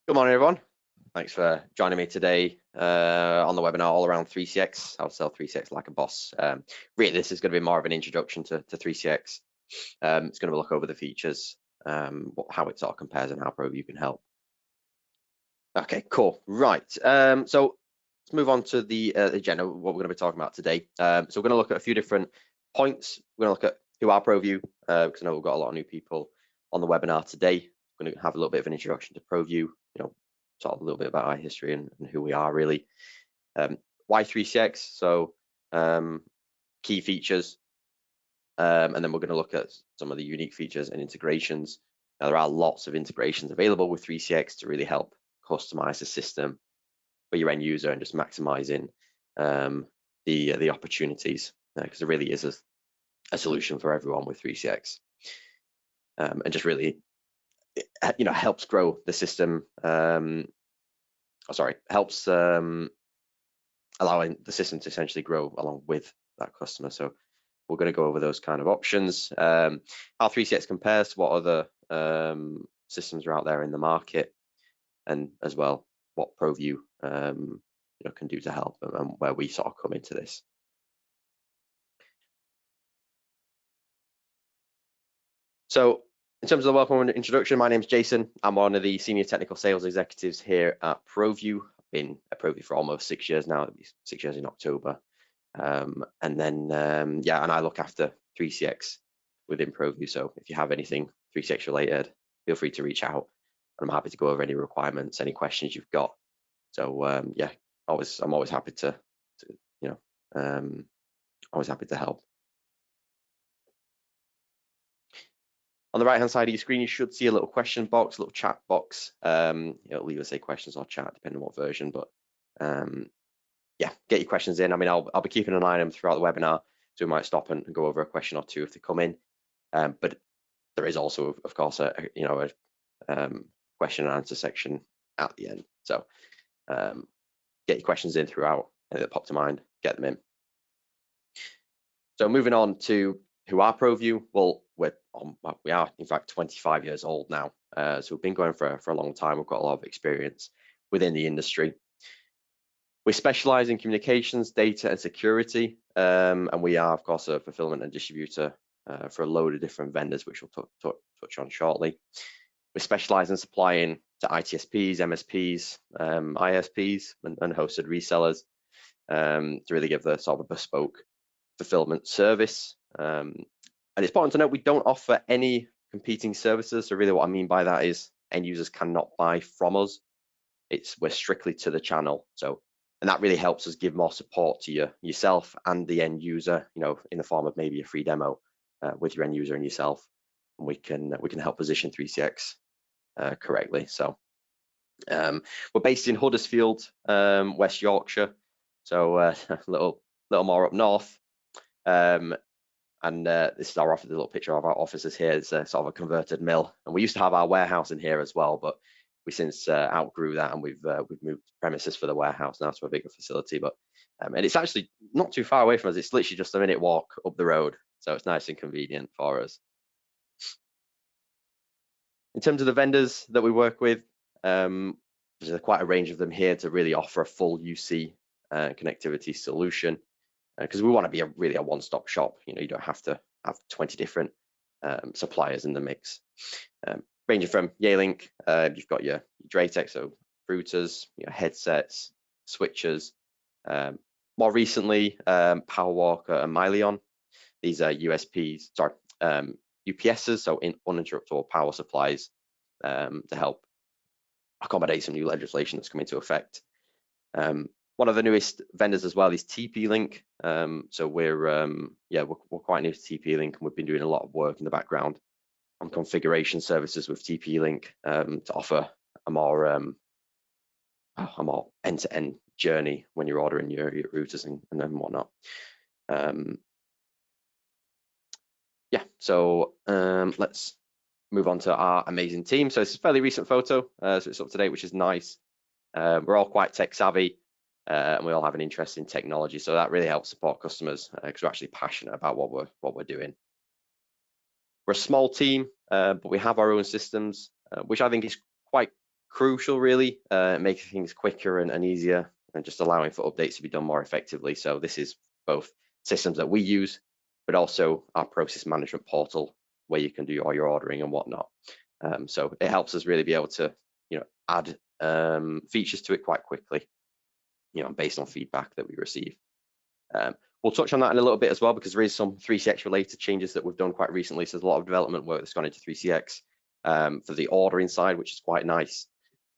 Good morning, everyone. Thanks for joining me today on the webinar all around 3CX. How to sell 3CX like a boss. Really, this is going to be more of an introduction to 3CX. It's going to look over the features, how it sort of compares, and how ProVu can help. Okay, cool. Right. So let's move on to the agenda. What we're going to be talking about today. So we're going to look at a few different points. We're going to look at who are ProVu, because I know we've got a lot of new people on the webinar today. We're going to have a little bit of an introduction to ProVu. Talk a little bit about our history and who we are really. Why 3CX? So key features, and then we're going to look at some of the unique features and integrations. Now, there are lots of integrations available with 3CX to really help customize the system for your end user and just maximizing the opportunities, because there really is a solution for everyone with 3CX, and just really helps grow the system. Helps allowing the system to essentially grow along with that customer. So we're going to go over those kind of options, how 3CX compares to what other systems are out there in the market, and as well what ProVu can do to help, and where we sort of come into this. So in terms of the welcome and introduction, my name's Jason. I'm one of the senior technical sales executives here at ProVu. I've been at ProVu for almost 6 years now. It'll be 6 years in October. And I look after 3CX within ProVu. So if you have anything 3CX related, feel free to reach out. I'm happy to go over any requirements, any questions you've got. So I'm always happy to always happy to help. On the right-hand side of your screen, you should see a little question box, a little chat box. It'll either say questions or chat, depending on what version. But get your questions in. I mean, I'll be keeping an eye on them throughout the webinar, so we might stop and go over a question or two if they come in. But there is also, of course, a question and answer section at the end. So get your questions in throughout, and that pop to mind, get them in. So moving on to who are ProVu. Well, we are in fact 25 years old now, so we've been going for a long time. We've got a lot of experience within the industry. We specialize in communications, data, and security, and we are, of course, a fulfillment and distributor for a load of different vendors, which we'll touch on shortly. We specialize in supplying to ITSPs, MSPs, ISPs, and hosted resellers to really give the sort of a bespoke fulfillment service. And it's important to note we don't offer any competing services. So really what I mean by that is end users cannot buy from us. We're strictly to the channel. And that really helps us give more support to yourself and the end user, in the form of maybe a free demo with your end user and yourself. And we can help position 3CX correctly. So we're based in Huddersfield, West Yorkshire. So a little more up north. This is our office, a little picture of our offices here. It's sort of a converted mill, and we used to have our warehouse in here as well, but we since outgrew that, and we've moved premises for the warehouse now to a bigger facility. But and it's actually not too far away from us. It's literally just a minute walk up the road, so it's nice and convenient for us. In terms of the vendors that we work with, there's quite a range of them here to really offer a full UC connectivity solution. Because we want to be really a one-stop shop. You don't have to have 20 different suppliers in the mix. Ranging from Yealink, you've got your Dratex, so routers, headsets, switches. More recently, PowerWalker and Mylion. These are UPSs, so uninterruptible power supplies to help accommodate some new legislation that's coming into effect. One of the newest vendors as well is TP-Link. So we're quite new to TP-Link, and we've been doing a lot of work in the background on configuration services with TP-Link to offer a more end-to-end journey when you're ordering your routers and whatnot. So let's move on to our amazing team. So it's a fairly recent photo, so it's up to date, which is nice. We're all quite tech savvy. And we all have an interest in technology, so that really helps support customers because we're actually passionate about what we're doing. We're a small team, but we have our own systems, which I think is quite crucial, really, making things quicker and easier, and just allowing for updates to be done more effectively. So this is both systems that we use, but also our process management portal where you can do all your ordering and whatnot. So it helps us really be able to, add features to it quite quickly, based on feedback that we receive. We'll touch on that in a little bit as well, because there is some 3CX related changes that we've done quite recently. So there's a lot of development work that's gone into 3CX for the ordering side, which is quite nice.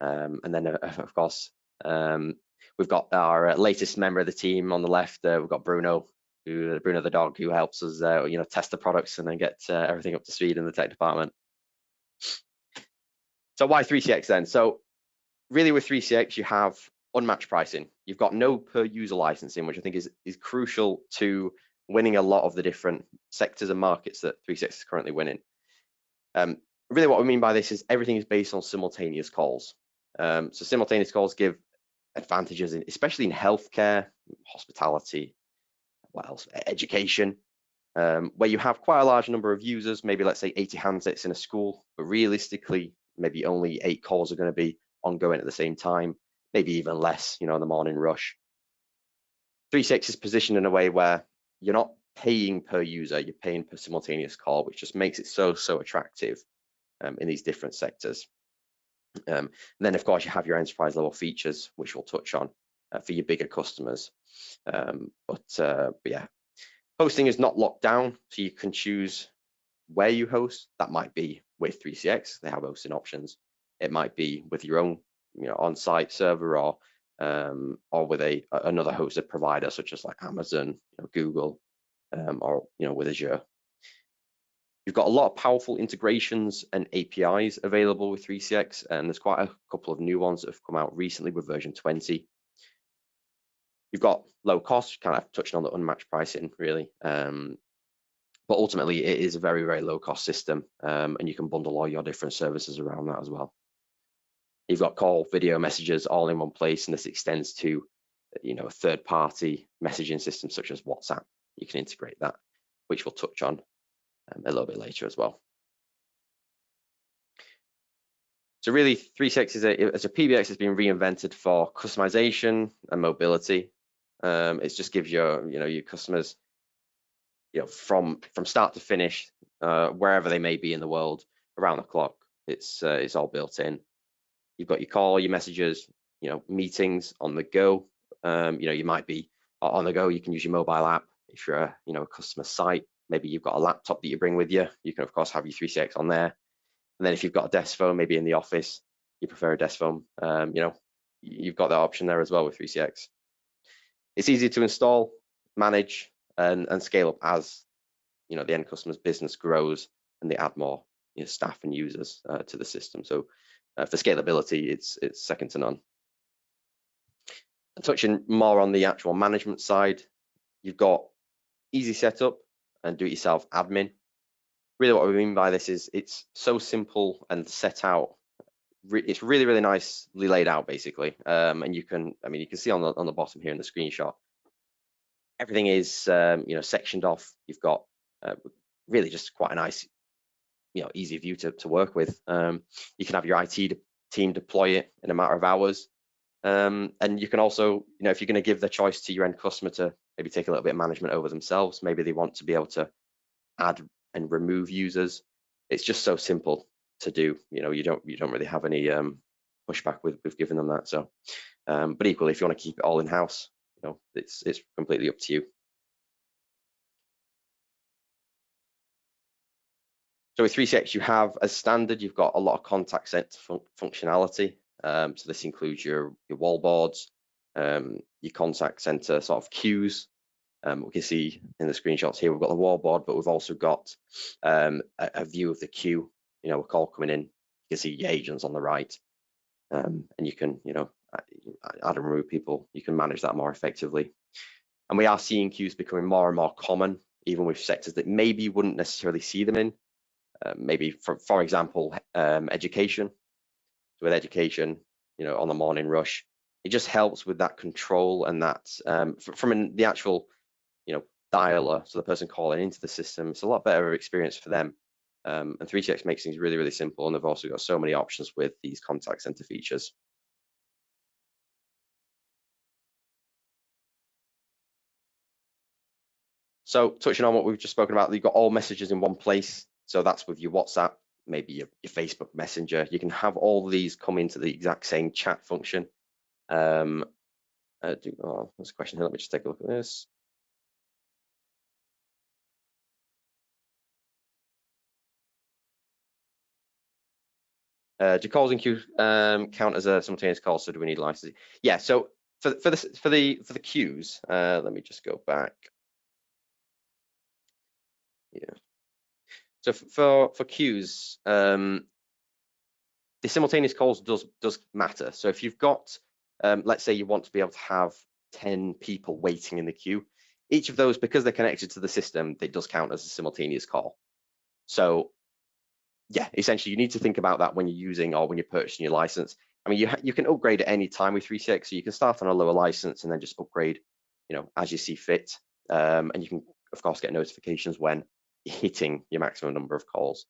And then of course, we've got our latest member of the team on the left. We've got Bruno the dog, who helps us test the products and then get everything up to speed in the tech department. So why 3CX then? So really with 3CX, you have unmatched pricing. You've got no per user licensing, which I think is crucial to winning a lot of the different sectors and markets that 3CX is currently winning. Really what we mean by this is everything is based on simultaneous calls. So simultaneous calls give advantages, especially in healthcare, hospitality, what else, education, where you have quite a large number of users, maybe let's say 80 handsets in a school, but realistically, maybe only 8 calls are going to be ongoing at the same time, maybe even less, in the morning rush. 3CX is positioned in a way where you're not paying per user, you're paying per simultaneous call, which just makes it so attractive in these different sectors. And then of course you have your enterprise level features, which we'll touch on for your bigger customers. But yeah, hosting is not locked down, so you can choose where you host. That might be with 3CX, they have hosting options. It might be with your own, on-site server, or with another hosted provider such as like Amazon, Google, or with Azure. You've got a lot of powerful integrations and APIs available with 3CX, and there's quite a couple of new ones that have come out recently with version 20. You've got low cost, kind of touching on the unmatched pricing, really. But ultimately, it is a very, very low cost system, and you can bundle all your different services around that as well. You've got call, video, messages all in one place, and this extends to, a third-party messaging system such as WhatsApp. You can integrate that, which we'll touch on a little bit later as well. So really, 3CX as a PBX has been reinvented for customization and mobility. It just gives your customers, from start to finish, wherever they may be in the world, around the clock. It's all built in. You've got your call, your messages, meetings on the go. You might be on the go. You can use your mobile app if you're a customer site. Maybe you've got a laptop that you bring with you. You can of course have your 3CX on there. And then if you've got a desk phone, maybe in the office, you prefer a desk phone. You've got that option there as well with 3CX. It's easy to install, manage, and scale up as the end customer's business grows and they add more staff and users to the system. So for scalability, it's second to none. And touching more on the actual management side, you've got easy setup and do-it-yourself admin. Really what we mean by this is it's so simple and set out. It's really, really nicely laid out, basically. And you can see on the bottom here in the screenshot, everything is sectioned off. You've got really just quite a nice easy view to work with. You can have your IT team deploy it in a matter of hours. And you can also, if you're going to give the choice to your end customer to maybe take a little bit of management over themselves, maybe they want to be able to add and remove users. It's just so simple to do. You don't really have any pushback with giving them that. So, but equally, if you want to keep it all in house, it's completely up to you. So with 3CX, you have as standard, you've got a lot of contact center functionality. So this includes your wall boards, your contact center sort of queues. We can see in the screenshots here, we've got the wall board, but we've also got a view of the queue, a call coming in. You can see your agents on the right, and you can, add and remove people. You can manage that more effectively. And we are seeing queues becoming more and more common, even with sectors that maybe you wouldn't necessarily see them in. Maybe for example, education. So with education, on the morning rush, it just helps with that control and that from the actual, dialer. So the person calling into the system, it's a lot better experience for them And 3CX makes things really, really simple, and they've also got so many options with these contact center features. So touching on what we've just spoken about, you've got all messages in one place. So that's with your WhatsApp, maybe your Facebook Messenger. You can have all these come into the exact same chat function. There's a question here. Let me just take a look at this. Do calls in queue count as a simultaneous call? So do we need licensing? Yeah. So for the queues, let me just go back. Yeah. So for queues, the simultaneous calls does matter. So if you've got, let's say you want to be able to have 10 people waiting in the queue, each of those, because they're connected to the system, it does count as a simultaneous call. So yeah, essentially you need to think about that when you're using or when you're purchasing your license. I mean, you can upgrade at any time with 3CX, so you can start on a lower license and then just upgrade, as you see fit. And you can, of course, get notifications when you're hitting your maximum number of calls.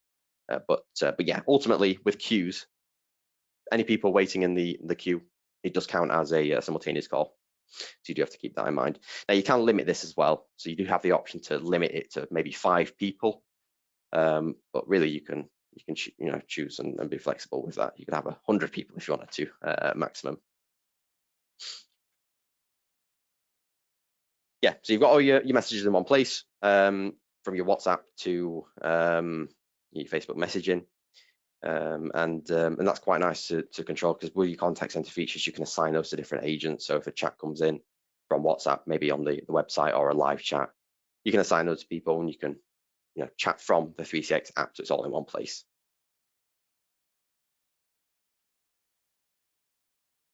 But yeah, ultimately with queues, any people waiting in the queue, it does count as a simultaneous call. So you do have to keep that in mind. Now you can limit this as well. So you do have the option to limit it to maybe 5 people. But really you can choose and be flexible with that. You could have 100 people if you wanted to maximum. Yeah, so you've got all your messages in one place, from your WhatsApp to your Facebook messaging. And that's quite nice to control, because with your contact center features, you can assign those to different agents. So if a chat comes in from WhatsApp, maybe on the website or a live chat, you can assign those to people, and you can chat from the 3CX app, so it's all in one place.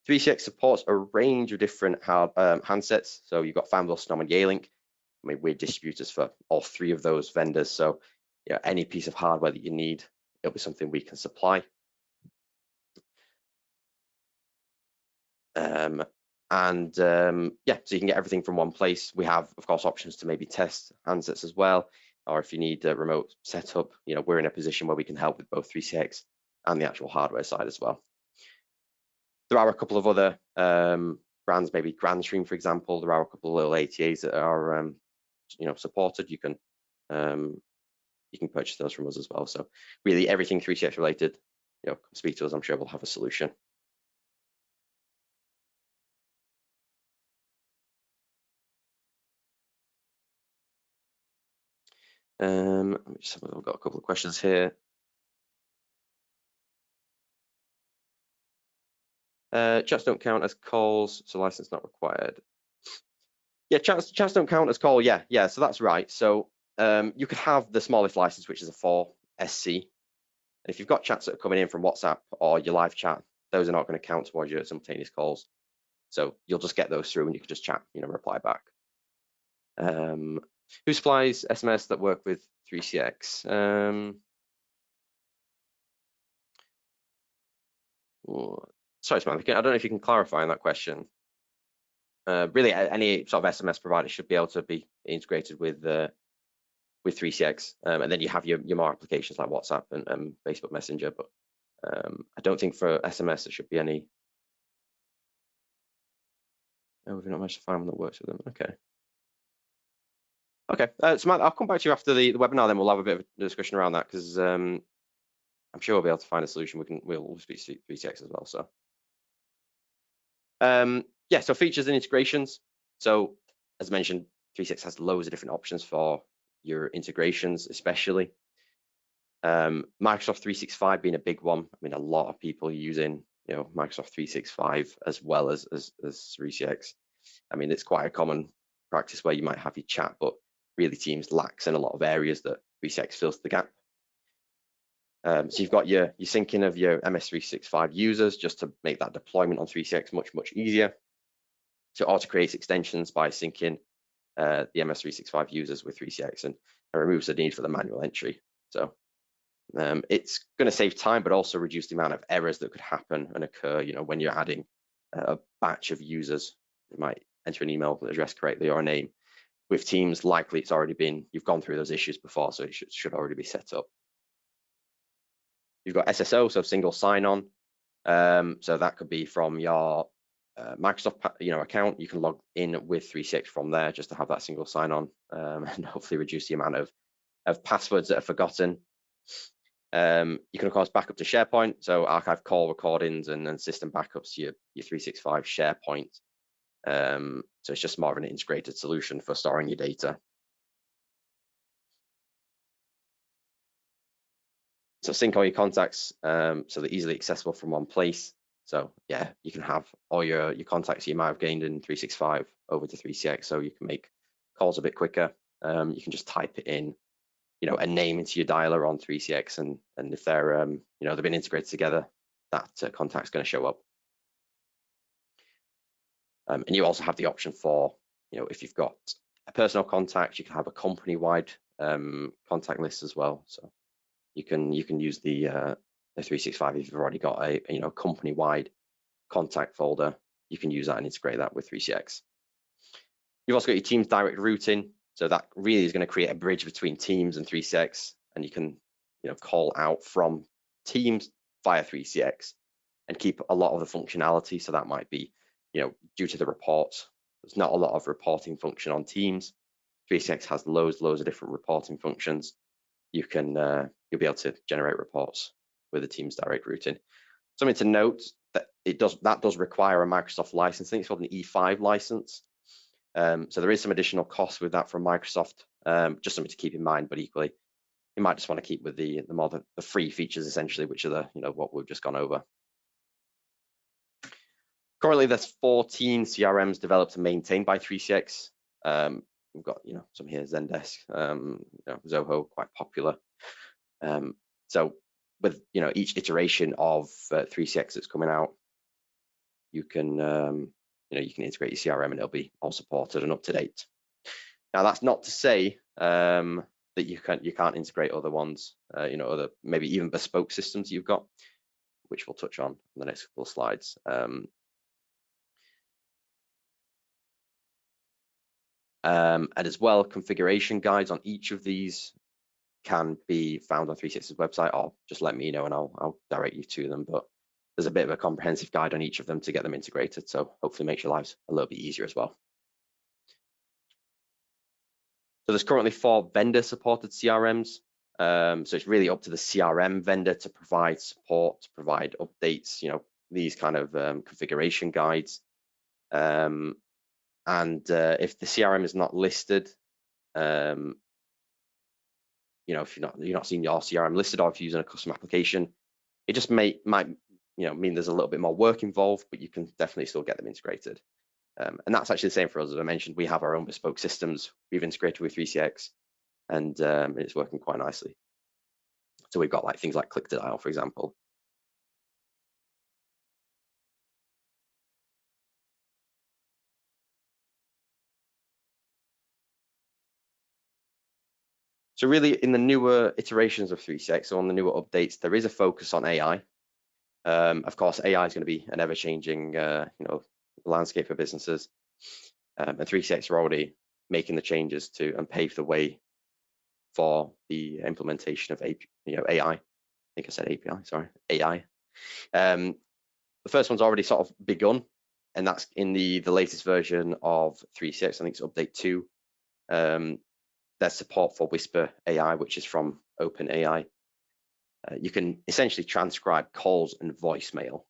3CX supports a range of different handsets. So you've got Fanvil, Snom, and Yealink. I mean, we're distributors for all 3 of those vendors. So any piece of hardware that you need, it'll be something we can supply. Yeah, so you can get everything from one place. We have, of course, options to maybe test handsets as well, or if you need a remote setup, we're in a position where we can help with both 3CX and the actual hardware side as well. There are a couple of other brands, maybe Grandstream, for example. There are a couple of little ATAs that are supported. You can purchase those from us as well. So really everything 3CX related, speak to us. I'm sure we'll have a solution. Let me just have I've got a couple of questions here. Chats don't count as calls, so license not required. Yeah, chats don't count as call. Yeah, so that's right. So you could have the smallest license, which is a 4 SC. And if you've got chats that are coming in from WhatsApp or your live chat, those are not going to count towards your simultaneous calls. So you'll just get those through, and you can just chat, reply back. Who supplies SMS that work with 3CX? Sorry, Samantha, I don't know if you can clarify on that question. Really, any sort of SMS provider should be able to be integrated with 3CX, and then you have your more applications like WhatsApp and Facebook Messenger. But I don't think for SMS there should be any. Oh, we've not managed to find one that works with them. Okay, Samantha, I'll come back to you after the webinar. Then we'll have a bit of a discussion around that, because I'm sure we'll be able to find a solution. We'll speak to 3CX as well. So yeah, so features and integrations. So as mentioned, 3CX has loads of different options for your integrations, especially. Microsoft 365 being a big one. I mean, a lot of people are using Microsoft 365 as well as 3CX. I mean, it's quite a common practice where you might have your chat, but really Teams lacks in a lot of areas that 3CX fills the gap. So you've got your syncing of your MS365 users, just to make that deployment on 3CX much easier. So auto creates extensions by syncing the MS365 users with 3CX, and removes the need for the manual entry. So it's going to save time, but also reduce the amount of errors that could happen and occur. When you're adding a batch of users, you might enter an email address correctly or a name. With Teams, likely you've gone through those issues before, so it should already be set up. You've got SSO, so single sign-on. So that could be from your Microsoft account. You can log in with 3CX from there just to have that single sign-on, and hopefully reduce the amount of passwords that are forgotten. You can of course back up to SharePoint, so archive call recordings and system backups to your 365 SharePoint. So it's just more of an integrated solution for storing your data. So sync all your contacts so they're easily accessible from one place. So yeah, you can have all your contacts you might have gained in 365 over to 3CX, so you can make calls a bit quicker. You can just type it in, a name into your dialer on 3CX, and if they're they've been integrated together, that contact's going to show up. And you also have the option for, if you've got a personal contact, you can have a company-wide contact list as well. So you can use the 365 if you've already got a company-wide contact folder. You can use that and integrate that with 3CX. You've also got your Teams direct routing, so that really is going to create a bridge between Teams and 3CX, and you can call out from Teams via 3CX and keep a lot of the functionality. So that might be due to the reports. There's not a lot of reporting function on Teams. 3CX has loads of different reporting functions. You can you'll be able to generate reports with the Teams direct routing. Something to note that that does require a Microsoft license. I think it's called an E5 license. So there is some additional cost with that from Microsoft. Just something to keep in mind, but equally, you might just want to keep with the free features essentially, which are what we've just gone over. Currently, there's 14 CRMs developed and maintained by 3CX. We've got some here, Zendesk, Zoho, quite popular. So with each iteration of 3CX that's coming out, you can you can integrate your CRM and it'll be all supported and up to date. Now that's not to say that you can't integrate other ones, other maybe even bespoke systems you've got, which we'll touch on in the next couple of slides. And as well, configuration guides on each of these can be found on 3CX's website, or just let me know and I'll direct you to them. But there's a bit of a comprehensive guide on each of them to get them integrated, so hopefully makes your lives a little bit easier as well. So there's currently 4 vendor-supported CRMs. So it's really up to the CRM vendor to provide support, to provide updates, these kind of configuration guides. And if the CRM is not listed, if you're not seeing your CRM listed, or if you're using a custom application, it just might mean there's a little bit more work involved, but you can definitely still get them integrated. And that's actually the same for us. As I mentioned, we have our own bespoke systems we've integrated with 3CX, and it's working quite nicely. So we've got things like click to dial, for example. So really, in the newer iterations of 3CX, so on the newer updates, there is a focus on AI. Of course, AI is going to be an ever-changing, landscape for businesses. And 3CX are already making the changes to and pave the way for the implementation of AI. I think I said API, sorry, AI. The first one's already sort of begun, and that's in the latest version of 3CX. I think it's update 2. There's support for Whisper AI, which is from OpenAI. You can essentially transcribe calls and voicemail.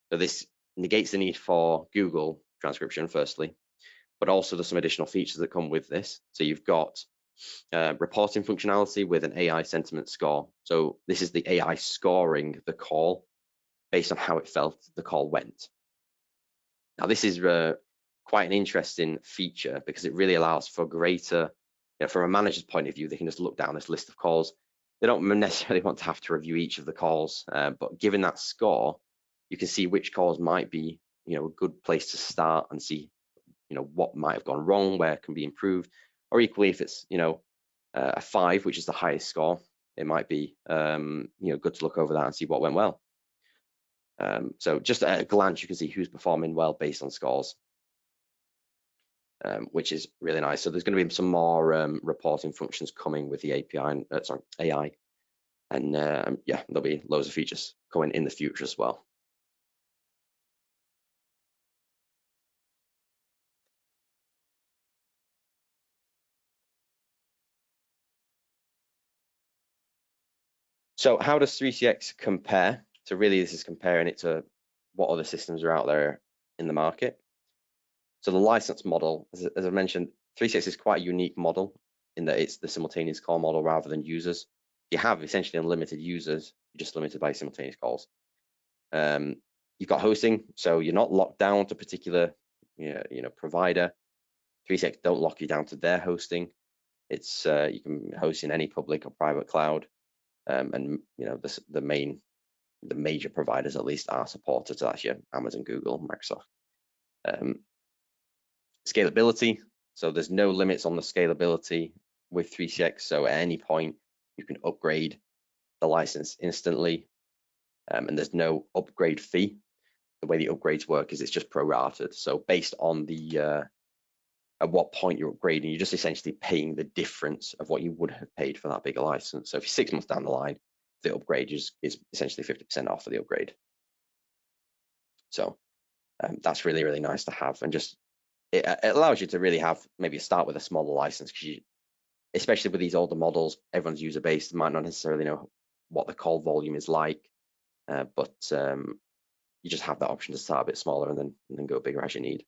So this negates the need for Google transcription, firstly, but also there's some additional features that come with this. So you've got reporting functionality with an AI sentiment score. So this is the AI scoring the call based on how it felt the call went. Now this is quite an interesting feature because it really allows for greater, from a manager's point of view, they can just look down this list of calls. They don't necessarily want to have to review each of the calls, but given that score, you can see which calls might be, a good place to start and see, what might have gone wrong, where it can be improved, or equally if it's, a 5, which is the highest score, it might be, good to look over that and see what went well. So just at a glance, you can see who's performing well based on scores, which is really nice. So there's going to be some more reporting functions coming with the API, AI. And yeah, there'll be loads of features coming in the future as well. So how does 3CX compare? So really this is comparing it to what other systems are out there in the market. So the license model, as I mentioned, 3CX is quite a unique model in that it's the simultaneous call model rather than users. You have essentially unlimited users, you're just limited by simultaneous calls. You've got hosting, so you're not locked down to a particular provider. 3CX don't lock you down to their hosting. It's you can host in any public or private cloud, and the major providers at least are supported. So that's your Amazon, Google, Microsoft. Scalability, so there's no limits on the scalability with 3CX. So at any point you can upgrade the license instantly, and there's no upgrade fee. The way the upgrades work is it's just prorated. So based on the at what point you're upgrading, you're just essentially paying the difference of what you would have paid for that bigger license. So if you're 6 months down the line, the upgrade is essentially 50% off of the upgrade. So that's really, really nice to have, and just it allows you to really have maybe start with a smaller license, because especially with these older models, everyone's user base might not necessarily know what the call volume is like, but you just have that option to start a bit smaller and then go bigger as you need.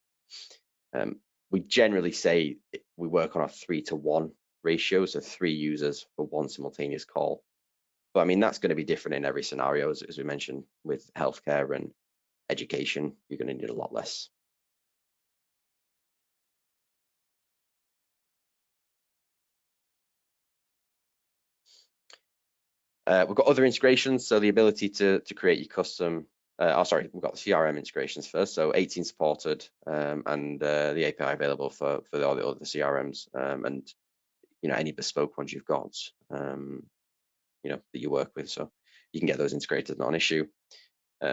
We generally say we work on a 3-to-1 ratio, so 3 users for 1 simultaneous call. But I mean, that's going to be different in every scenario, as we mentioned. With healthcare and education, you're going to need a lot less. We've got other integrations, so the ability to create your custom. We've got the CRM integrations first, so 18 supported, and the API available for all the other CRMs, and any bespoke ones you've got, that you work with. So you can get those integrated, not an issue.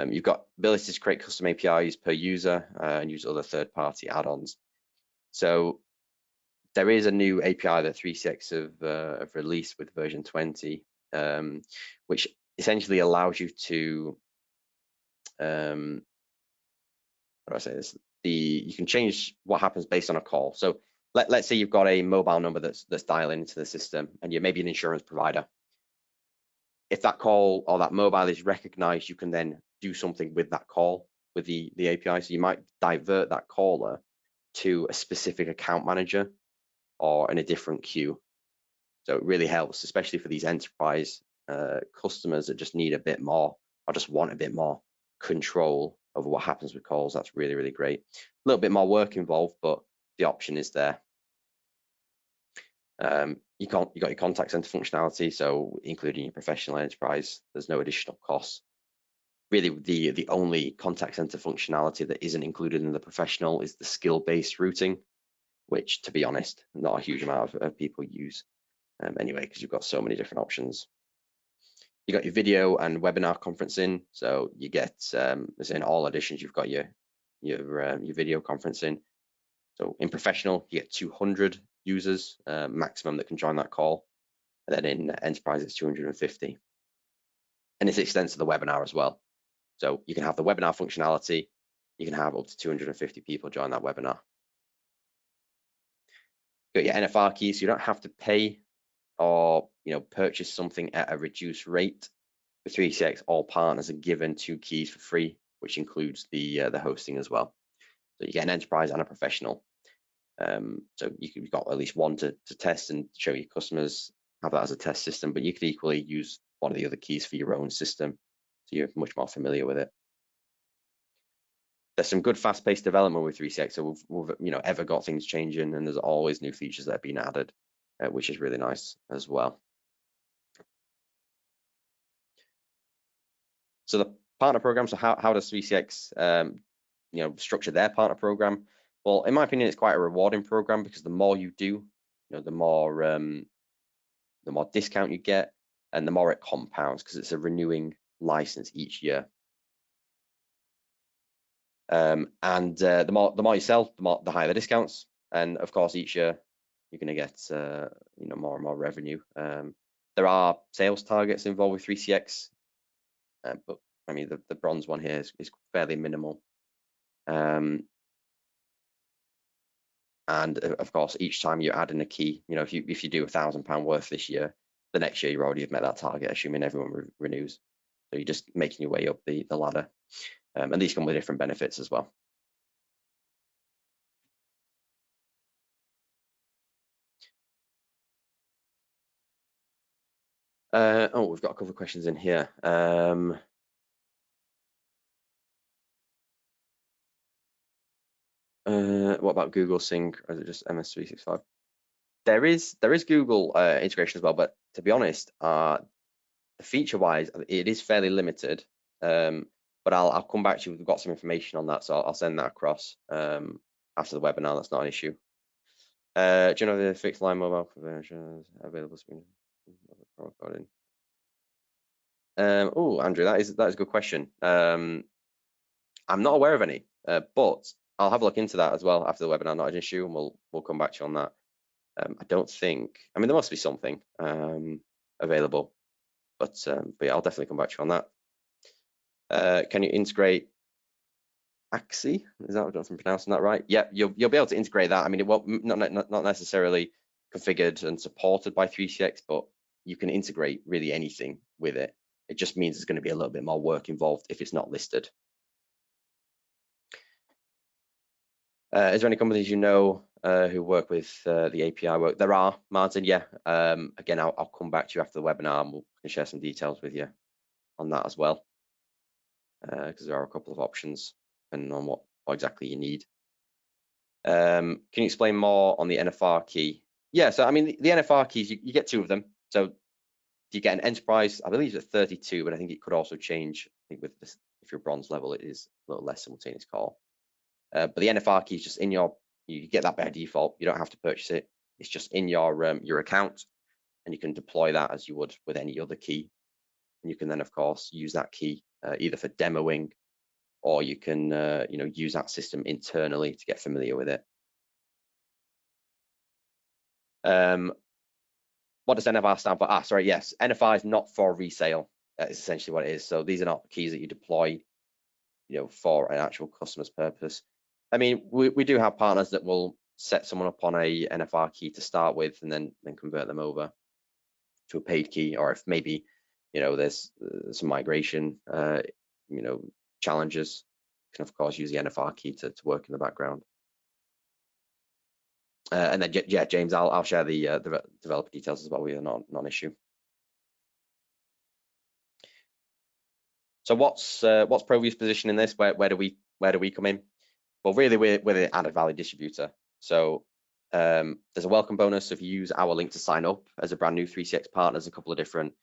You've got ability to create custom APIs per user and use other third-party add-ons. So there is a new API that 3CX have released with version 20, which essentially allows you to, how do I say this? You can change what happens based on a call. So let's say you've got a mobile number that's dialing into the system, and you're maybe an insurance provider. If that call or that mobile is recognized, you can then do something with that call with the API. So you might divert that caller to a specific account manager or in a different queue. So it really helps, especially for these enterprise customers that just need a bit more, or just want a bit more control over what happens with calls. That's really, really great. A little bit more work involved, but the option is there. You got your contact center functionality, so including your professional enterprise, there's no additional costs. Really, the only contact center functionality that isn't included in the professional is the skill-based routing, which, to be honest, not a huge amount of people use anyway, because you've got so many different options. You got your video and webinar conferencing, so you get, as in all editions, you've got your video conferencing. So in professional, you get 200 users maximum that can join that call, and then in enterprise it's 250. And this extends to the webinar as well. So you can have the webinar functionality, you can have up to 250 people join that webinar. You got your NFR key, so you don't have to pay or purchase something at a reduced rate. With 3CX, all partners are given 2 keys for free, which includes the hosting as well. So you get an enterprise and a professional. So you've got at least one to test and show your customers, have that as a test system, but you could equally use one of the other keys for your own system, so you're much more familiar with it. There's some good fast-paced development with 3CX, so we've ever got things changing, and there's always new features that have been added, which is really nice as well. So the partner program, so how does 3CX structure their partner program? Well, in my opinion, it's quite a rewarding program, because the more you do, the more discount you get, and the more it compounds, because it's a renewing license each year. And the more you sell, the higher the discounts, and of course each year you're going to get more and more revenue. There are sales targets involved with 3CX, but I mean the bronze one here is fairly minimal. And of course, each time you add in a key, you know, if you do £1,000 worth this year, the next year you already have met that target, assuming everyone renews. So you're just making your way up the ladder, and these come with different benefits as well. Oh, we've got a couple of questions in here. What about Google Sync, or is it just MS365? There is Google integration as well, but to be honest, feature-wise, it is fairly limited. But I'll come back to you. We've got some information on that, so I'll send that across after the webinar. That's not an issue. Do you know the fixed line mobile conversions available? Oh, Andrew, that is a good question. I'm not aware of any, but I'll have a look into that as well after the webinar. Not an issue, and we'll come back to you on that. I don't think. I mean, there must be something available, but yeah, I'll definitely come back to you on that. Can you integrate Axie? Is that what I'm pronouncing that right? Yeah, you'll be able to integrate that. I mean, it won't not necessarily configured and supported by 3CX, but you can integrate really anything with it. It just means there's going to be a little bit more work involved if it's not listed. Is there any companies you know who work with the API work? There are, Martin, yeah. Again, I'll come back to you after the webinar and we can share some details with you on that as well, because there are a couple of options depending on what exactly you need. Can you explain more on the NFR key? Yeah, so I mean, the NFR keys, you get 2 of them. So you get an enterprise, I believe it's at 32, but I think it could also change. I think with this, if you're bronze level, it is a little less simultaneous call. But the NFR key is just in you get that by default. You don't have to purchase it. It's just in your account, and you can deploy that as you would with any other key. And you can then, of course, use that key either for demoing, or you can use that system internally to get familiar with it. What does NFR stand for? Sorry, yes, NFR is not for resale. That is essentially what it is. So these are not keys that you deploy, for an actual customer's purpose. I mean, we do have partners that will set someone up on a NFR key to start with, and then convert them over to a paid key, or if maybe there's some migration challenges, you can of course use the NFR key to work in the background. And then yeah, James, I'll share the developer details as well with you. Not an issue. So what's ProVu's position in this? Where do we come in? Well, really, we're the added value distributor. So there's a welcome bonus if you use our link to sign up as a brand new 3CX partner. There's a couple of different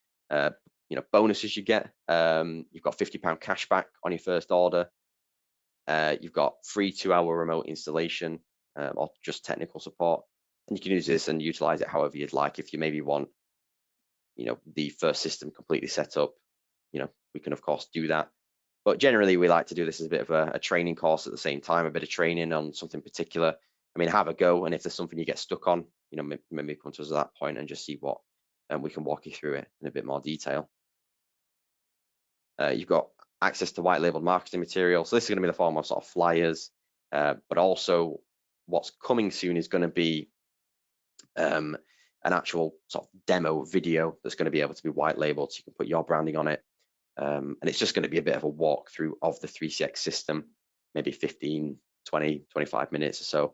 bonuses you get. You've got £50 cash back on your first order. You've got free 2-hour remote installation or just technical support, and you can use this and utilize it however you'd like. If you maybe want the first system completely set up, we can of course do that. But generally, we like to do this as a bit of a training course at the same time, a bit of training on something particular. I mean, have a go, and if there's something you get stuck on, maybe come to us at that point and just see what, and we can walk you through it in a bit more detail. You've got access to white labeled marketing material. So this is going to be the form of sort of flyers, but also what's coming soon is going to be an actual sort of demo video that's going to be able to be white labeled, so you can put your branding on it. And it's just going to be a bit of a walkthrough of the 3CX system, maybe 15, 20, 25 minutes or so.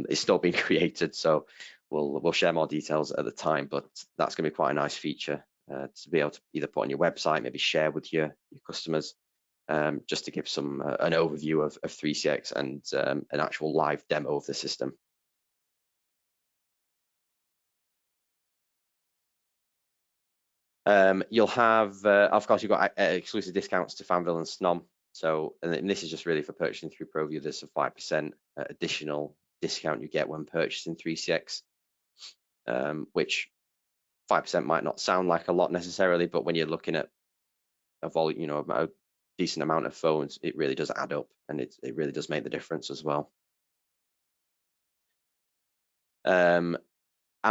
It's still being created, so we'll share more details at the time, but that's going to be quite a nice feature to be able to either put on your website, maybe share with your customers, just to give some an overview of 3CX and an actual live demo of the system. You'll have, of course, you've got exclusive discounts to Fanville and Snom. So, and this is just really for purchasing through ProVu. There's a 5% additional discount you get when purchasing 3CX, which 5% might not sound like a lot necessarily, but when you're looking at a volume, a decent amount of phones, it really does add up, and it really does make the difference as well. And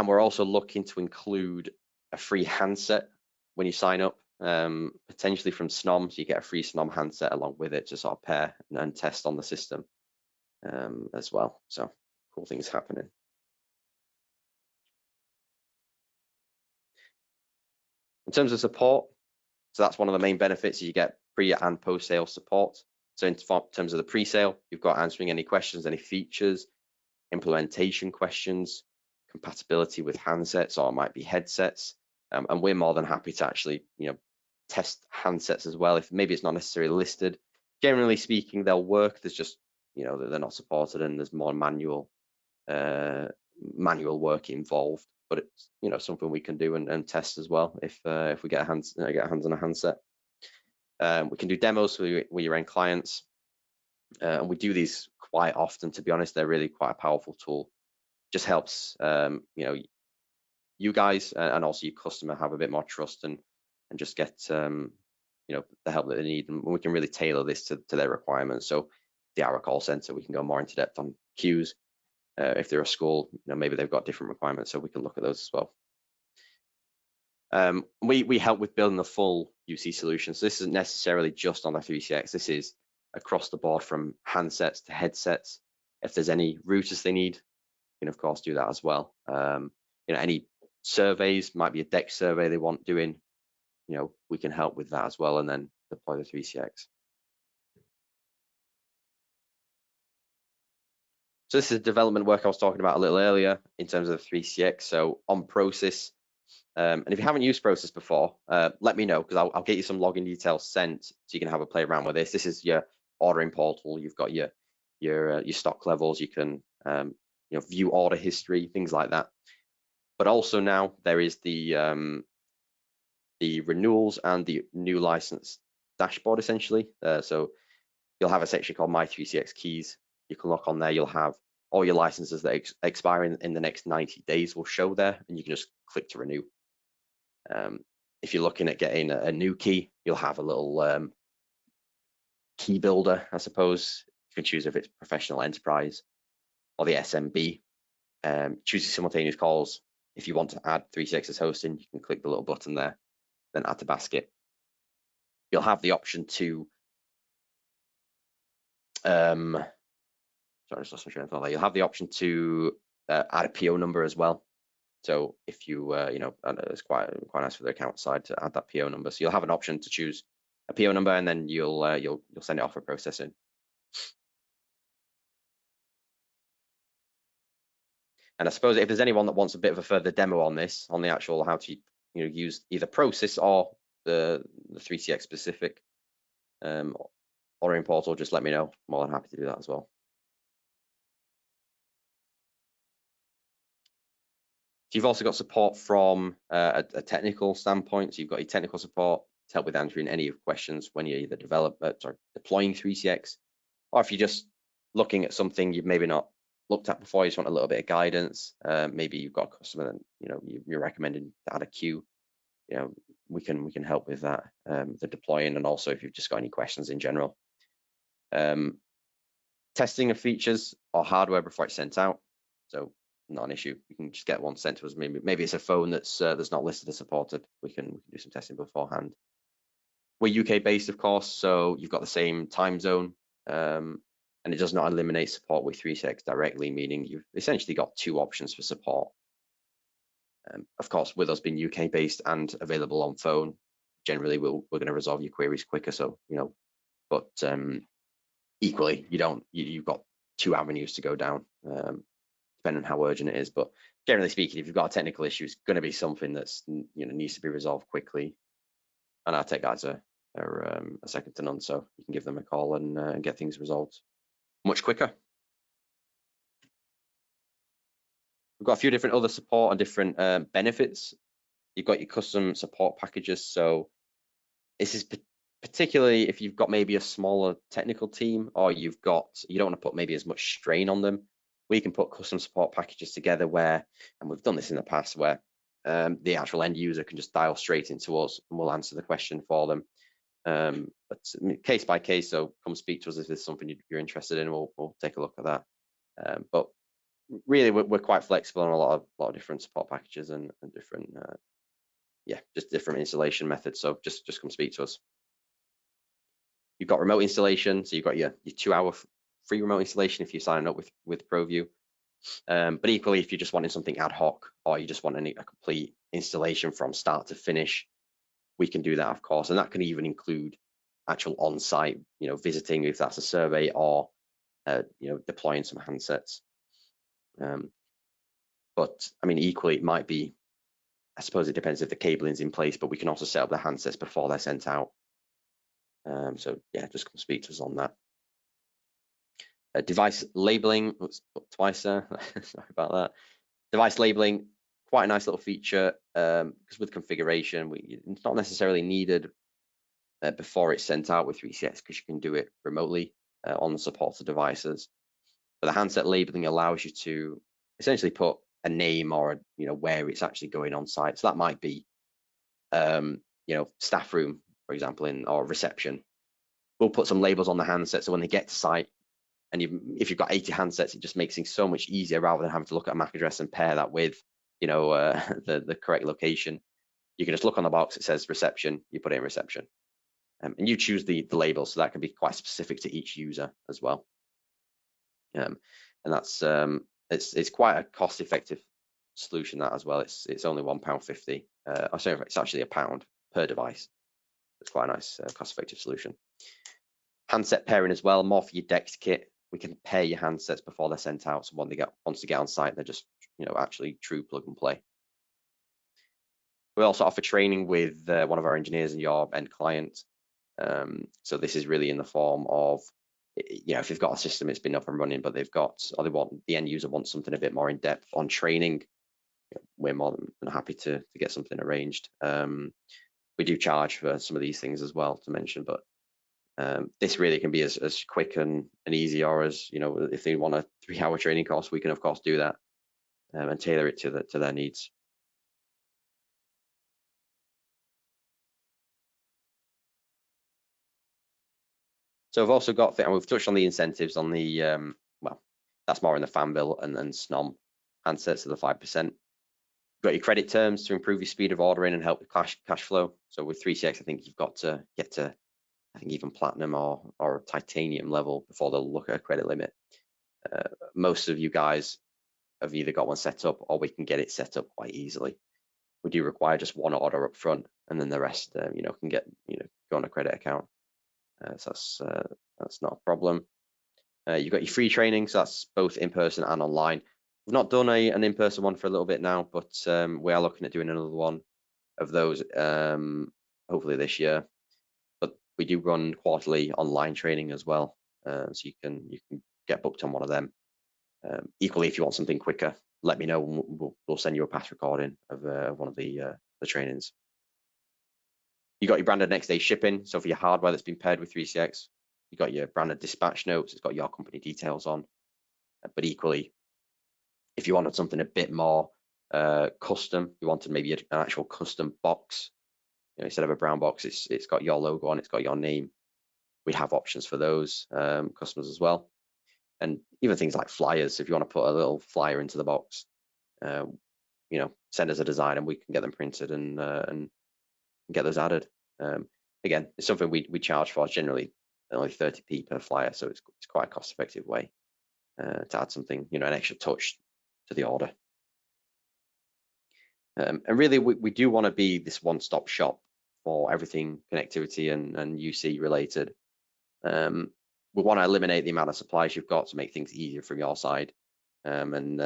we're also looking to include a free handset when you sign up, potentially from Snom, so you get a free Snom handset along with it to sort of pair and test on the system as well. So cool things happening. In terms of support, so that's one of the main benefits. You get pre and post-sale support. So in terms of the pre-sale, you've got answering any questions, any features, implementation questions, compatibility with handsets, or it might be headsets. And we're more than happy to actually, test handsets as well. If maybe it's not necessarily listed, generally speaking, they'll work. There's just, they're not supported, and there's more manual work involved. But it's, something we can do and test as well if we get hands on a handset. We can do demos with your end clients, and we do these quite often. To be honest, they're really quite a powerful tool. Just helps you guys and also your customer have a bit more trust and just get the help that they need, and we can really tailor this to their requirements. So the our call center, we can go more into depth on queues. If they're a school, maybe they've got different requirements, so we can look at those as well. We help with building the full UC solution. So this isn't necessarily just on the 3CX. This is across the board from handsets to headsets. If there's any routers they need, you can of course do that as well. Any surveys, might be a deck survey they want doing, we can help with that as well, and then deploy the 3CX. So this is the development work I was talking about a little earlier in terms of the 3CX. So on Process, and if you haven't used Process before, let me know, because I'll get you some login details sent so you can have a play around with this. This is your ordering portal. You've got your stock levels. You can view order history, things like that. But also now there is the renewals and the new license dashboard essentially. So you'll have a section called My 3CX Keys. You can look on there. You'll have all your licenses that expire in the next 90 days will show there, and you can just click to renew. If you're looking at getting a new key, you'll have a little key builder, I suppose. You can choose if it's professional, enterprise, or the SMB. Choose your simultaneous calls. If you want to add 3CX as hosting, you can click the little button there, then add to basket. You'll have the option to sorry, I just lost my train of thought there. You'll have the option to add a PO number as well. So if you, it's quite nice for the account side to add that PO number. So you'll have an option to choose a PO number, and then you'll send it off for processing. And I suppose if there's anyone that wants a bit of a further demo on this, on the actual how to use either Process or the 3CX specific ordering portal, just let me know. I'm more than happy to do that as well. So you've also got support from a technical standpoint. So you've got your technical support to help with answering any questions when you're either deploying 3CX, or if you're just looking at something you've maybe not looked at before, you just want a little bit of guidance. Maybe you've got a customer that you're recommending to add a queue. We can help with that, the deploying, and also if you've just got any questions in general. Testing of features or hardware before it's sent out. So not an issue. You can just get one sent to us. Maybe it's a phone that's not listed as supported. We can do some testing beforehand. We're UK based, of course, so you've got the same time zone, and it does not eliminate support with 3CX directly, meaning you've essentially got two options for support. Of course, with us being UK based and available on phone, generally we're going to resolve your queries quicker. So but equally, you've got two avenues to go down. Depending on how urgent it is, but generally speaking, if you've got a technical issue, it's going to be something that's needs to be resolved quickly, and our tech guys are a second to none, so you can give them a call and get things resolved much quicker. We've got a few different other support and different benefits. You've got your custom support packages, so this is particularly if you've got maybe a smaller technical team, or you don't want to put maybe as much strain on them. We can put custom support packages together where, and we've done this in the past, where the actual end user can just dial straight into us and we'll answer the question for them. But case by case, so come speak to us if there's something you're interested in, we'll take a look at that. But really, we're quite flexible on a lot of different support packages and different yeah, just different installation methods. So just come speak to us. You've got remote installation, so you've got your 2-hour free remote installation if you're signing up with ProVu. But equally, if you're just wanting something ad hoc, or you just want a complete installation from start to finish, we can do that, of course, and that can even include actual on-site, visiting if that's a survey, or deploying some handsets. But I mean, equally, it might be, I suppose it depends if the cabling's in place, but we can also set up the handsets before they're sent out. So yeah, just come speak to us on that. Device labeling, oops, twice there, sorry about that. Device labeling, quite a nice little feature, because with configuration, it's not necessarily needed before it's sent out with 3CX, because you can do it remotely on the supported devices. But the handset labeling allows you to essentially put a name or where it's actually going on site. So that might be staff room, for example, or reception. We'll put some labels on the handset, so when they get to site, and if you've got 80 handsets, it just makes things so much easier rather than having to look at a MAC address and pair that with the correct location. You can just look on the box, it says reception, you put it in reception, and you choose the label, so that can be quite specific to each user as well. And that's it's quite a cost-effective solution, that as well. It's only £1.50. Sorry, it's actually £1 per device. It's quite a nice cost-effective solution. Handset pairing as well, more for your DEX kit. We can pair your handsets before they're sent out, so once they get on site, they're just actually true plug and play. We also offer training with one of our engineers and your end client. So this is really in the form of, if you've got a system, it's been up and running, but the end user wants something a bit more in depth on training, we're more than happy to get something arranged. We do charge for some of these things as well, to mention, but this really can be as quick and easy, or as if they want a 3-hour training course, we can of course do that and tailor it to their needs. So we've also got, and we've touched on the incentives on the well, that's more in the fan bill and SNOM handsets of the 5%. You've got your credit terms to improve your speed of ordering and help with cash flow. So with 3CX, I think you've got to get to, I think, even platinum or titanium level before they'll look at a credit limit. Most of you guys have either got one set up, or we can get it set up quite easily. We do require just one order up front, and then the rest, can get go on a credit account. So that's not a problem. You've got your free training, so that's both in person and online. We've not done an in-person one for a little bit now, but we are looking at doing another one of those hopefully this year. But we do run quarterly online training as well, so you can get booked on one of them. Equally, if you want something quicker, let me know, and we'll send you a past recording of one of the trainings. You got your branded next day shipping, so for your hardware that's been paired with 3CX, you got your branded dispatch notes. It's got your company details on. But equally, if you wanted something a bit more custom, you wanted maybe an actual custom box, instead of a brown box, it's got your logo on, it's got your name. We have options for those customers as well. And even things like flyers, if you want to put a little flyer into the box, send us a design and we can get them printed and get those added. Again, it's something we charge for, generally only 30p per flyer, so it's quite a cost-effective way to add something, an extra touch to the order. And really, we do want to be this one-stop shop for everything connectivity and UC related. We want to eliminate the amount of supplies you've got to make things easier from your side, and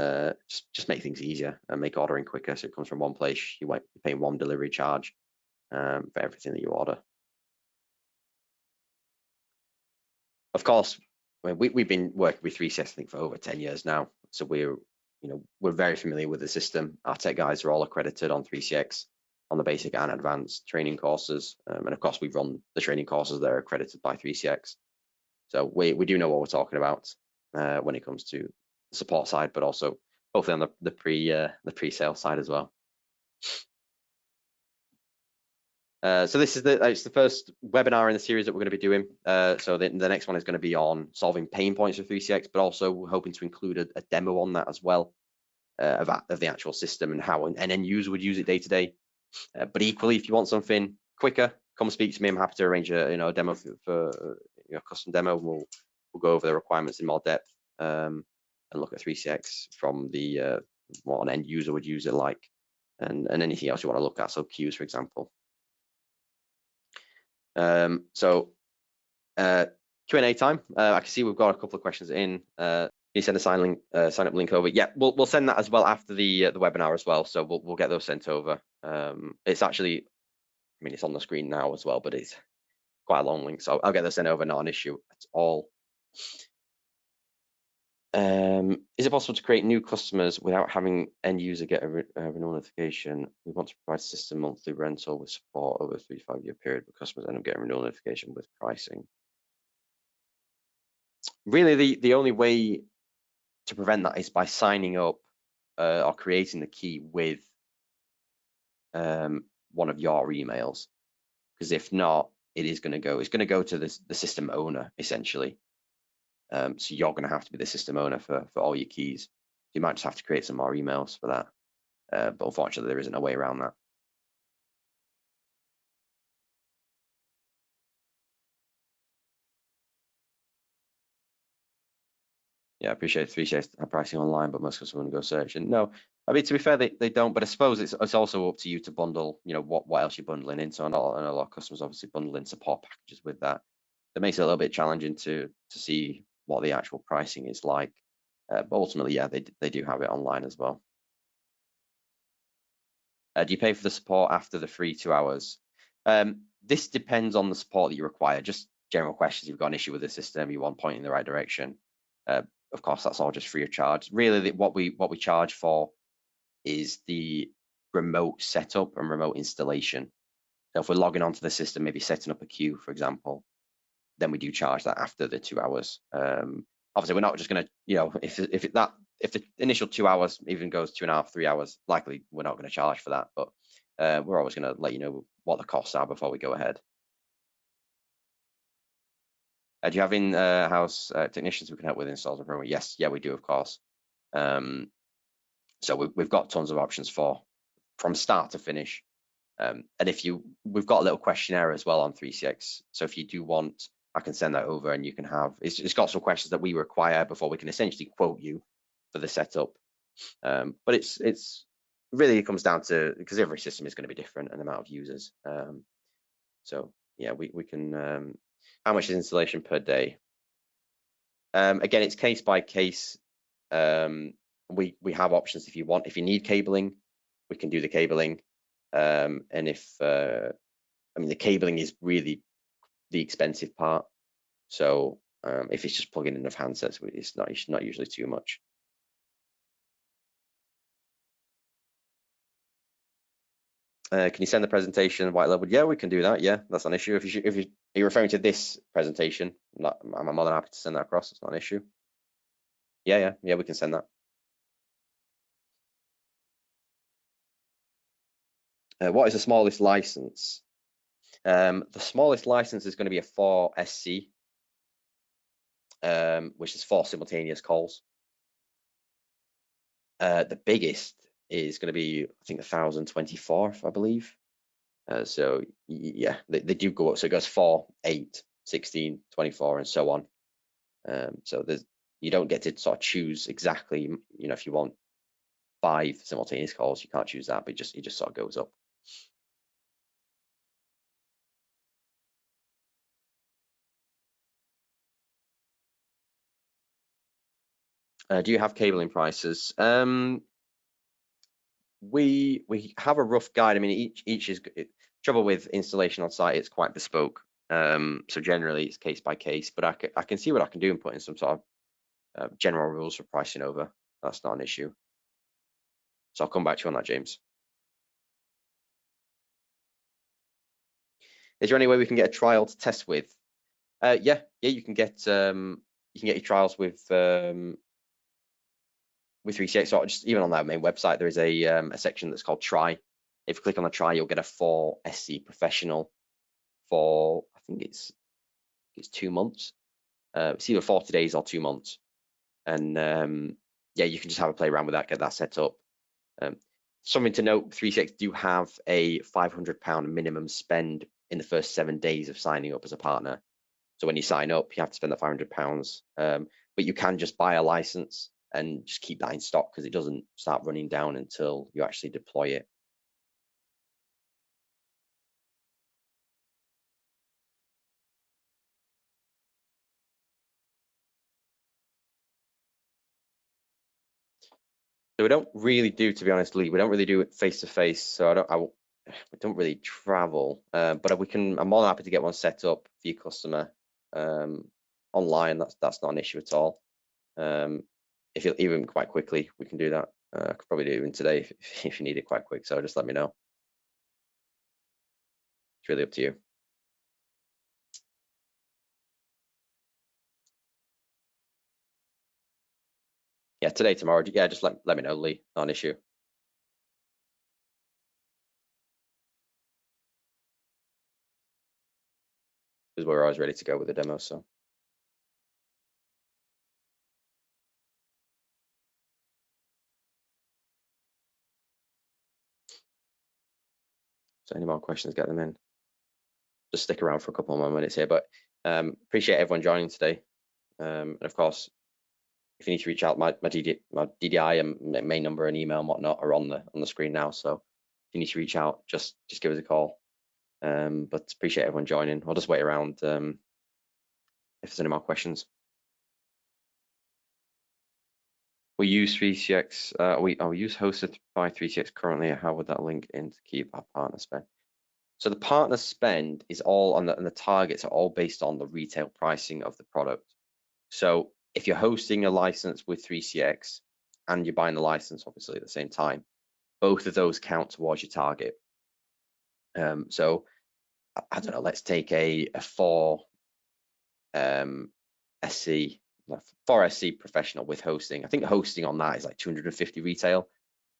just make things easier and make ordering quicker, so it comes from one place. You're paying one delivery charge for everything that you order. Of course, we've been working with 3CX, I think, for over 10 years now, so we're very familiar with the system. Our tech guys are all accredited on 3CX on the basic and advanced training courses, and of course we run the training courses that are accredited by 3CX. So we do know what we're talking about when it comes to the support side, but also hopefully on the pre-sale side as well. So this is it's the first webinar in the series that we're going to be doing. So the next one is going to be on solving pain points with 3CX, but also we're hoping to include a demo on that as well, of the actual system and how an end user would use it day to day. But equally, if you want something quicker, come speak to me. I'm happy to arrange a demo for a custom demo. We'll go over the requirements in more depth and look at 3CX from the what an end user would use it like, and anything else you want to look at. So queues, for example. Q&A time. I can see we've got a couple of questions in. Can you send a sign up link over? Yeah, we'll send that as well after the webinar as well. So we'll get those sent over. It's actually, I mean, it's on the screen now as well, but it's quite a long link, so I'll get those sent over. Not an issue at all. Is it possible to create new customers without having end user get a renewal notification? We want to provide system monthly rental with support over a 3 to 5 year period, but customers end up getting renewal notification with pricing. Really, the only way to prevent that is by signing up or creating the key with one of your emails, because if not, it's going to go to the system owner essentially. So you're going to have to be the system owner for all your keys. You might just have to create some more emails for that, but unfortunately there isn't a way around that. Yeah, I appreciate 3CX pricing online, but most customers want to go search. And no, I mean, to be fair, they don't. But I suppose it's also up to you to bundle, what else you're bundling in. So a lot of customers obviously bundling support packages with that. That makes it a little bit challenging to see what the actual pricing is like. But ultimately, yeah, they do have it online as well. Do you pay for the support after the free 2 hours? This depends on the support that you require. Just general questions. You've got an issue with the system, you want pointing in the right direction. Of course, that's all just free of charge. Really, what we charge for is the remote setup and remote installation. So if we're logging onto the system, maybe setting up a queue, for example, then we do charge that after the 2 hours. Obviously, we're not just going to, if the initial 2 hours even goes 2.5, 3 hours, likely we're not going to charge for that. But we're always going to let you know what the costs are before we go ahead. Do you have in-house technicians who can help with installs and promo? Yes, yeah, we do, of course. So we've got tons of options from start to finish. And we've got a little questionnaire as well on 3CX. So if you do want, I can send that over, and you can have. It's got some questions that we require before we can essentially quote you for the setup. But it's really, it comes down to, because every system is going to be different, an amount of users. So yeah, we can. How much is installation per day? Again, it's case by case. We have options if you want. If you need cabling, we can do the cabling. And if the cabling is really the expensive part. So if it's just plugging in enough handsets, it's not usually too much. Can you send the presentation white labeled? Yeah, we can do that. Yeah, that's not an issue. If you're referring to this presentation, I'm more than happy to send that across. It's not an issue. Yeah, we can send that. What is the smallest license? The smallest license is going to be a 4 SC, which is 4 simultaneous calls. The biggest is going to be, I think, 1024, I believe. So yeah, they do go up. So it goes 4, 8, 16, 24, and so on. So you don't get to sort of choose exactly. If you want 5 simultaneous calls, you can't choose that, but it just sort of goes up. Do you have cabling prices? We have a rough guide. I mean, each is trouble with installation on site. It's quite bespoke. So generally it's case by case, but I can see what I can do and put in some sort of general rules for pricing over. That's not an issue. So I'll come back to you on that, James. Is there any way we can get a trial to test with? Yeah, you can get your trials with 3CX, or just even on that main website, there is a section that's called try. If you click on the try, you'll get a 4 SC professional for, I think it's 2 months. It's either 40 days or 2 months. And yeah, you can just have a play around with that, get that set up. Something to note, 3CX do have a £500 minimum spend in the first 7 days of signing up as a partner. So when you sign up, you have to spend that £500, but you can just buy a license and just keep that in stock because it doesn't start running down until you actually deploy it. So we don't really do, to be honest, Lee, we don't really do it face to face. So we don't really travel, but we can. I'm more than happy to get one set up for your customer online. That's not an issue at all. If you even quite quickly, we can do that. I could probably do it even today if you need it quite quick. So just let me know. It's really up to you. Yeah, today, tomorrow. Yeah, just let me know, Lee. Not an issue. Because we're always ready to go with the demo. So. So any more questions, get them in. Just stick around for a couple more minutes here, but appreciate everyone joining today. And of course, if you need to reach out, my DDI and main number and email and whatnot are on the screen now. So if you need to reach out, just give us a call. But appreciate everyone joining. I'll just wait around if there's any more questions. We use 3CX. We use hosted by 3CX currently. How would that link in to keep our partner spend? So the partner spend is all on and the targets are all based on the retail pricing of the product. So if you're hosting a license with 3CX and you're buying the license, obviously at the same time, both of those count towards your target. So I don't know, let's take a 4 SC professional with hosting. I think hosting on that is like 250 retail.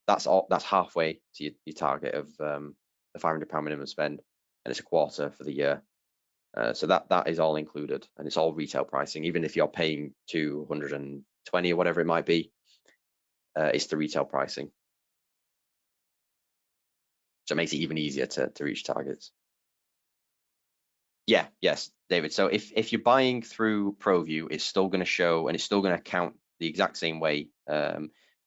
That's halfway to your target of the £500 minimum spend, and it's a quarter for the year. So that is all included, and it's all retail pricing. Even if you're paying 220 or whatever it might be, it's the retail pricing. So it makes it even easier to reach targets. Yeah, yes, David. So if you're buying through ProVu, it's still going to show and it's still going to count the exact same way.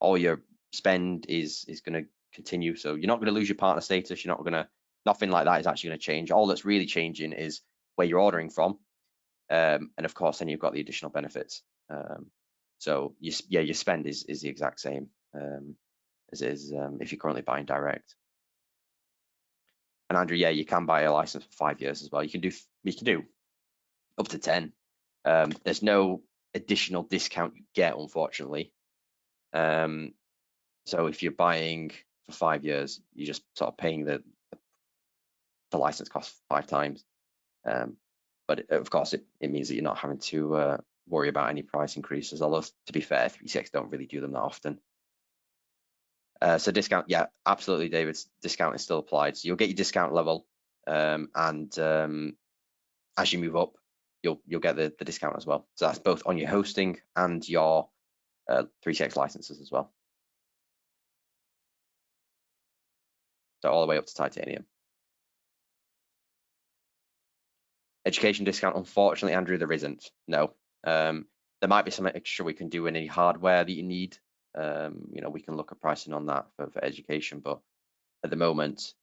All your spend is going to continue. So you're not going to lose your partner status. You're not going to, nothing like that is actually going to change. All that's really changing is where you're ordering from. And of course, then you've got the additional benefits. So your spend is the exact same as is if you're currently buying direct. And Andrew, yeah, you can buy a license for 5 years as well. You can do up to 10. There's no additional discount you get, unfortunately. So if you're buying for 5 years, you're just sort of paying the license cost 5 times. But of course, it means that you're not having to worry about any price increases. Although to be fair, 3CX don't really do them that often. So discount, yeah, absolutely, David. Discount is still applied. So you'll get your discount level, and as you move up, you'll get the discount as well. So that's both on your hosting and your 3CX licenses as well. So all the way up to titanium. Education discount, unfortunately, Andrew, there isn't. No. There might be some extra we can do in any hardware that you need. We can look at pricing on that for education, but at the moment,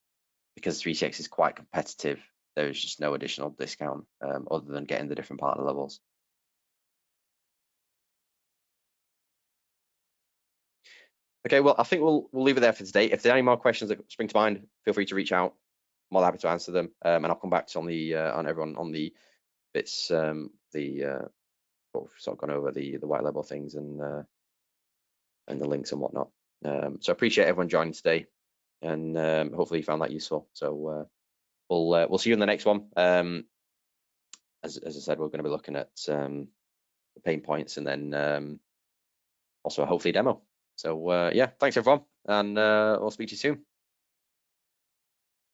because 3CX is quite competitive, there is just no additional discount other than getting the different partner levels. Okay, well, I think we'll leave it there for today. If there are any more questions that spring to mind, feel free to reach out. I'm more than happy to answer them, and I'll come back to on everyone on the bits what we've sort of gone over the white label things and the links and whatnot. So I appreciate everyone joining today, and hopefully you found that useful. So we'll see you in the next one. As I said, we're going to be looking at the pain points and then also hopefully a demo. So yeah, thanks everyone, and we'll speak to you soon.